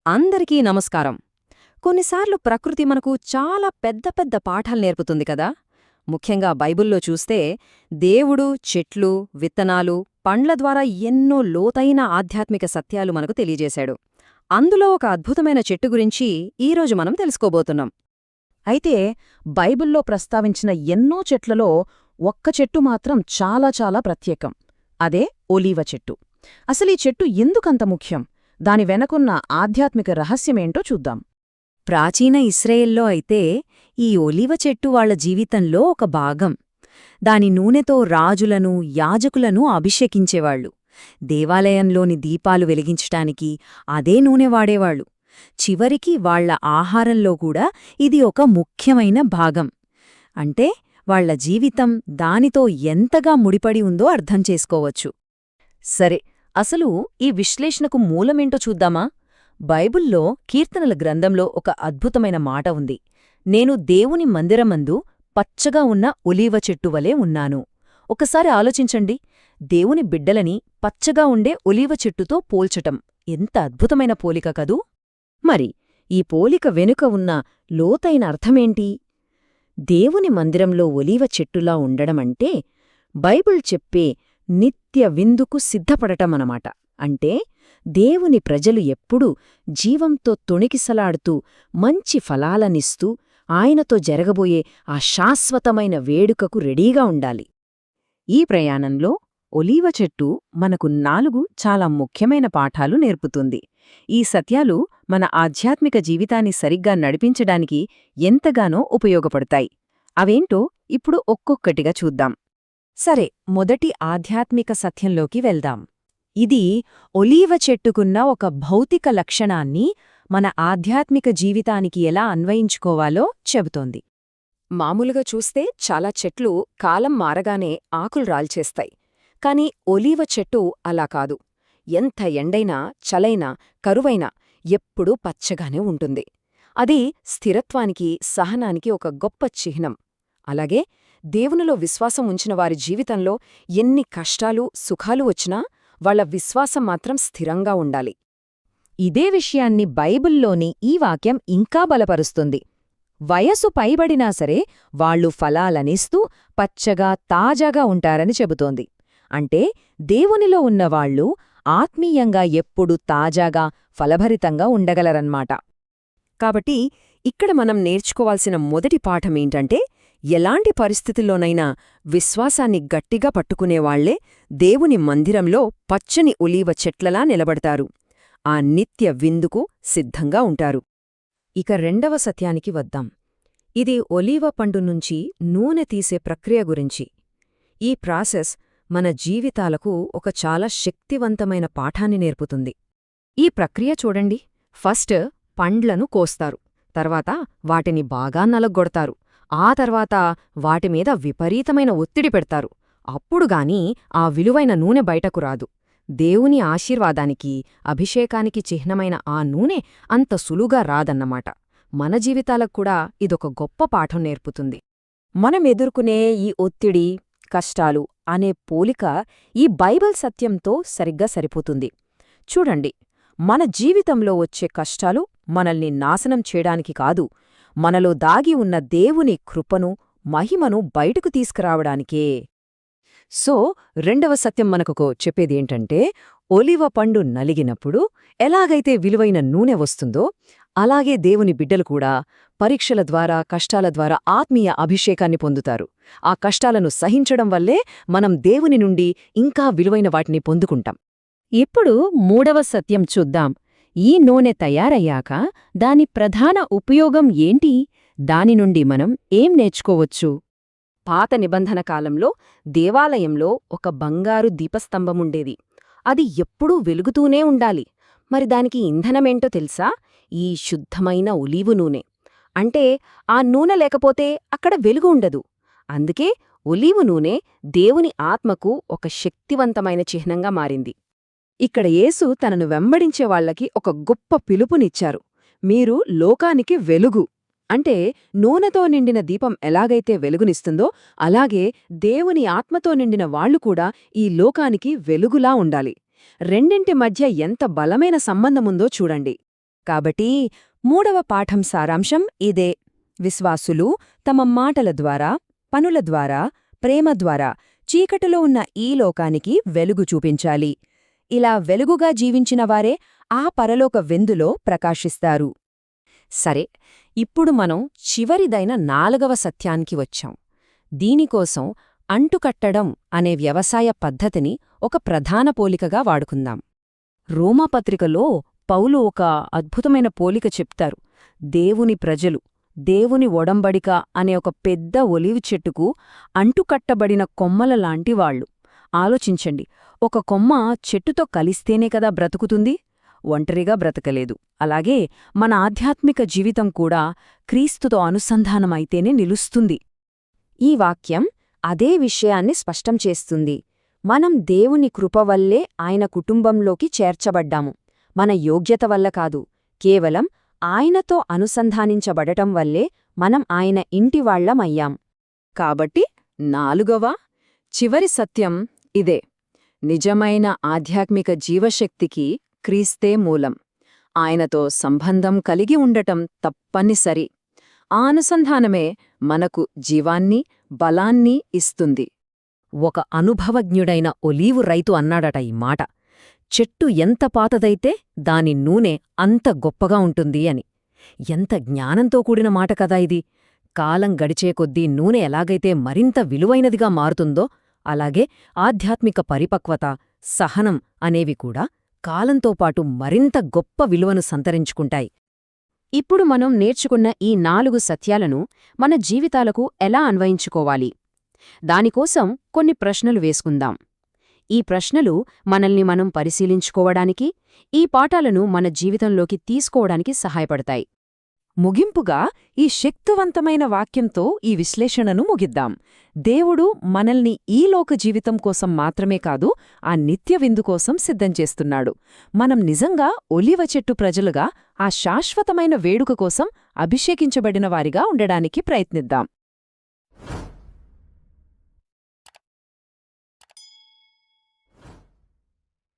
అందరికీ నమస్కారం. కొన్నిసార్లు ప్రకృతి మనకు చాలా పెద్ద పెద్ద పాఠాలు నేర్పుతుంది కదా. ముఖ్యంగా బైబిల్లో చూస్తే దేవుడు చెట్లు, విత్తనాలు, పండ్ల ద్వారా ఎన్నో లోతైన ఆధ్యాత్మిక సత్యాలు మనకు తెలియజేశాడు. అందులో ఒక అద్భుతమైన చెట్టు గురించి ఈరోజు మనం తెలుసుకోబోతున్నాం. అయితే బైబిల్లో ప్రస్తావించిన ఎన్నో చెట్లలో ఒక్క చెట్టు మాత్రం చాలా చాలా ప్రత్యేకం. అదే ఒలీవ చెట్టు. అసలీ చెట్టు ఎందుకంత ముఖ్యం? దాని వెనకున్న ఆధ్యాత్మిక రహస్యమేంటో చూద్దాం. ప్రాచీన ఇస్రాయేల్లో అయితే ఈ ఒలీవ చెట్టు వాళ్ల జీవితంలో ఒక భాగం. దాని నూనెతో రాజులను, యాజకులను అభిషేకించేవాళ్లు. దేవాలయంలోని దీపాలు వెలిగించటానికి అదే నూనె వాడేవాళ్లు. చివరికి వాళ్ల ఆహారంలో కూడా ఇది ఒక ముఖ్యమైన భాగం. అంటే వాళ్ల జీవితం దానితో ఎంతగా ముడిపడి ఉందో అర్థం చేసుకోవచ్చు. సరే, అసలు ఈ విశ్లేషణకు మూలమేంటో చూద్దామా? బైబిల్లో కీర్తనల గ్రంథంలో ఒక అద్భుతమైన మాట ఉంది. నేను దేవుని మందిరమందు పచ్చగా ఉన్న ఒలీవ చెట్టు వలె ఉన్నాను. ఒకసారి ఆలోచించండి, దేవుని బిడ్డలని పచ్చగా ఉండే ఒలీవ చెట్టుతో పోల్చటం ఎంత అద్భుతమైన పోలిక కదూ! మరి ఈ పోలిక వెనుక ఉన్న లోతైన అర్థమేంటి? దేవుని మందిరంలో ఒలీవ చెట్టులా ఉండడమంటే బైబిల్ చెప్పే నిత్య విందుకు సిద్ధపడటమనమాట. అంటే దేవుని ప్రజలు ఎప్పుడూ జీవంతో తొణికిసలాడుతూ మంచి ఫలాలనిస్తూ ఆయనతో జరగబోయే ఆ శాశ్వతమైన వేడుకకు రెడీగా ఉండాలి. ఈ ప్రయాణంలో ఒలీవ చెట్టు మనకు 4 చాలా ముఖ్యమైన పాఠాలు నేర్పుతుంది. ఈ సత్యాలు మన ఆధ్యాత్మిక జీవితాన్ని సరిగ్గా నడిపించడానికి ఎంతగానో ఉపయోగపడతాయి. అవేంటో ఇప్పుడు ఒక్కొక్కటిగా చూద్దాం. సరే, మొదటి ఆధ్యాత్మిక సత్యంలోకి వెళ్దాం. ఇది ఒలీవ చెట్టుకున్న ఒక భౌతిక లక్షణాన్ని మన ఆధ్యాత్మిక జీవితానికి ఎలా అన్వయించుకోవాలో చెబుతోంది. మామూలుగా చూస్తే చాలా చెట్లు కాలం మారగానే ఆకులు రాల్చేస్తాయి. కాని ఒలీవ చెట్టు అలా కాదు. ఎంత ఎండైనా, చలైనా, కరువైనా ఎప్పుడూ పచ్చగానే ఉంటుంది. అది స్థిరత్వానికి, సహనానికి ఒక గొప్ప చిహ్నం. అలాగే దేవునిలో విశ్వాసం ఉంచిన వారి జీవితంలో ఎన్ని కష్టాలు, సుఖాలు వచ్చినా వాళ్ల విశ్వాసం మాత్రం స్థిరంగా ఉండాలి. ఇదే విషయాన్ని బైబిల్లోని ఈ వాక్యం ఇంకా బలపరుస్తుంది. వయసు పైబడినా సరే వాళ్లు ఫలాలనిస్తూ పచ్చగా, తాజాగా ఉంటారని చెబుతోంది. అంటే దేవునిలో ఉన్నవాళ్లు ఆత్మీయంగా ఎప్పుడూ తాజాగా, ఫలభరితంగా ఉండగలరన్మాట. కాబట్టి ఇక్కడ మనం నేర్చుకోవాల్సిన మొదటి పాఠమేంటంటే, ఎలాంటి పరిస్థితుల్లోనైనా విశ్వాసాన్ని గట్టిగా పట్టుకునేవాళ్లే దేవుని మందిరంలో పచ్చని ఒలీవ చెట్లలా నిలబడతారు. ఆ నిత్య విందుకు సిద్ధంగా ఉంటారు. ఇక రెండవ సత్యానికి వద్దాం. ఇది ఒలీవ పండు నుంచి నూనె తీసే ప్రక్రియ గురించి. ఈ ప్రాసెస్ మన జీవితాలకు ఒక చాలా శక్తివంతమైన పాఠాన్ని నేర్పుతుంది. ఈ ప్రక్రియ చూడండి. ఫస్ట్ పండ్లను కోస్తారు, తర్వాత వాటిని బాగా నలగొడతారు, ఆ తర్వాత వాటిమీద విపరీతమైన ఒత్తిడి పెడతారు. అప్పుడుగాని ఆ విలువైన నూనె బయటకు రాదు. దేవుని ఆశీర్వాదానికి, అభిషేకానికి చిహ్నమైన ఆ నూనె అంత సులువుగా రాదన్నమాట. మన జీవితాలక్కూడా ఇదొక గొప్ప పాఠం నేర్పుతుంది. మనం ఎదుర్కొనే ఈ ఒత్తిడి, కష్టాలు అనే పోలిక ఈ బైబిల్ సత్యంతో సరిగ్గా సరిపోతుంది. చూడండి, మన జీవితంలో వచ్చే కష్టాలు మనల్ని నాశనం చేయడానికి కాదు, మనలో దాగి ఉన్న దేవుని కృపను, మహిమను బయటకు తీసుకురావడానికే. సో రెండవ సత్యం మనకు చెప్పేదేంటంటే, ఒలీవ పండు నలిగినప్పుడు ఎలాగైతే విలువైన నూనె వస్తుందో, అలాగే దేవుని బిడ్డలు కూడా పరీక్షల ద్వారా, కష్టాల ద్వారా ఆత్మీయ అభిషేకాన్ని పొందుతారు. ఆ కష్టాలను సహించడం వల్లే మనం దేవుని నుండి ఇంకా విలువైన వాటిని పొందుకుంటాం. ఇప్పుడు మూడవ సత్యం చూద్దాం. ఈ నూనె తయారయ్యాక దాని ప్రధాన ఉపయోగం ఏంటి? దాని నుండి మనం ఏం నేర్చుకోవచ్చు? పాత నిబంధన కాలంలో దేవాలయంలో ఒక బంగారు దీపస్తంభముండేది. అది ఎప్పుడూ వెలుగుతూనే ఉండాలి. మరి దానికి ఇంధనమేంటో తెలుసా? ఈ శుద్ధమైన ఒలీవు నూనె. అంటే ఆ నూనె లేకపోతే అక్కడ వెలుగు ఉండదు. అందుకే ఒలీవు నూనె దేవుని ఆత్మకు ఒక శక్తివంతమైన చిహ్నంగా మారింది. ఇక్కడ యేసు తనను వెంబడించే వాళ్లకి ఒక గొప్ప పిలుపునిచ్చారు. మీరు లోకానికి వెలుగు. అంటే నూనెతో నిండిన దీపం ఎలాగైతే వెలుగునిస్తుందో అలాగే దేవుని ఆత్మతో నిండిన వాళ్లు కూడా ఈ లోకానికి వెలుగులా ఉండాలి. రెండింటి మధ్య ఎంత బలమైన సంబంధముందో చూడండి. కాబట్టి 3వ పాఠం సారాంశం ఇదే: విశ్వాసులు తమ మాటల ద్వారా, పనుల ద్వారా, ప్రేమ ద్వారా చీకటిలో ఉన్న ఈ లోకానికి వెలుగు చూపించాలి. ఇలా వెలుగుగా జీవించినవారే ఆ పరలోక వెందులో ప్రకాశిస్తారు. సరే, ఇప్పుడు మనం చివరిదైన 4వ సత్యానికి వచ్చాం. దీనికోసం అంటుకట్టడం అనే వ్యవసాయ పద్ధతిని ఒక ప్రధాన పోలికగా వాడుకుందాం. రోమాపత్రికలో పౌలు ఒక అద్భుతమైన పోలిక చెప్తారు. దేవుని ప్రజలు, దేవుని ఒడంబడిక అనే ఒక పెద్ద ఒలీవ్ చెట్టుకు అంటుకట్టబడిన కొమ్మలలాంటి వాళ్ళు. ఆలోచించండి, ఒక కొమ్మ చెట్టుతో కలిస్తేనే కదా బ్రతుకుతుంది, ఒంటరిగా బ్రతకలేదు. అలాగే మన ఆధ్యాత్మిక జీవితం కూడా క్రీస్తుతో అనుసంధానమైతేనే నిలుస్తుంది. ఈ వాక్యం అదే విషయాన్ని స్పష్టం చేస్తుంది. మనం దేవుని కృపవల్లే ఆయన కుటుంబంలోకి చేర్చబడ్డాము. మన యోగ్యత వల్ల కాదు, కేవలం ఆయనతో అనుసంధానించబడటం వల్లే మనం ఆయన ఇంటివాళ్లమయ్యాం. కాబట్టి 4వ, చివరి సత్యం ఇదే: నిజమైన ఆధ్యాత్మిక జీవశక్తికి క్రీస్తే మూలం. ఆయనతో సంబంధం కలిగి ఉండటం తప్పనిసరి. ఆ అనుసంధానమే మనకు జీవాన్ని, బలాన్ని ఇస్తుంది. ఒక అనుభవజ్ఞుడైన ఒలీవు రైతు అన్నాడట ఈ మాట: చెట్టు ఎంత పాతదైతే దాని నూనె అంత గొప్పగా ఉంటుంది అని. ఎంత జ్ఞానంతో కూడిన మాట కదా ఇది! కాలం గడిచే కొద్దీ నూనె ఎలాగైతే మరింత విలువైనదిగా మారుతుందో, అలాగే ఆధ్యాత్మిక పరిపక్వత, సహనం అనేవి కూడా కాలంతోపాటు మరింత గొప్ప విలువను సంతరించుకుంటాయి. ఇప్పుడు మనం నేర్చుకున్న ఈ 4 సత్యాలను మన జీవితాలకు ఎలా అన్వయించుకోవాలి? దానికోసం కొన్ని ప్రశ్నలు వేసుకుందాం. ఈ ప్రశ్నలు మనల్ని మనం పరిశీలించుకోవడానికి, ఈ పాఠాలను మన జీవితంలోకి తీసుకోవడానికి సహాయపడతాయి. ముగింపుగా ఈ శక్తివంతమైన వాక్యంతో ఈ విశ్లేషణను ముగిద్దాం. దేవుడు మనల్ని ఈ లోక జీవితం కోసం మాత్రమే కాదు, ఆ నిత్య విందు కోసం సిద్ధం చేస్తున్నాడు. మనం నిజంగా ఒలీవ చెట్టు ప్రజలుగా ఆ శాశ్వతమైన వేడుక కోసం అభిషేకించబడిన వారిగా ఉండడానికి ప్రయత్నిద్దాం.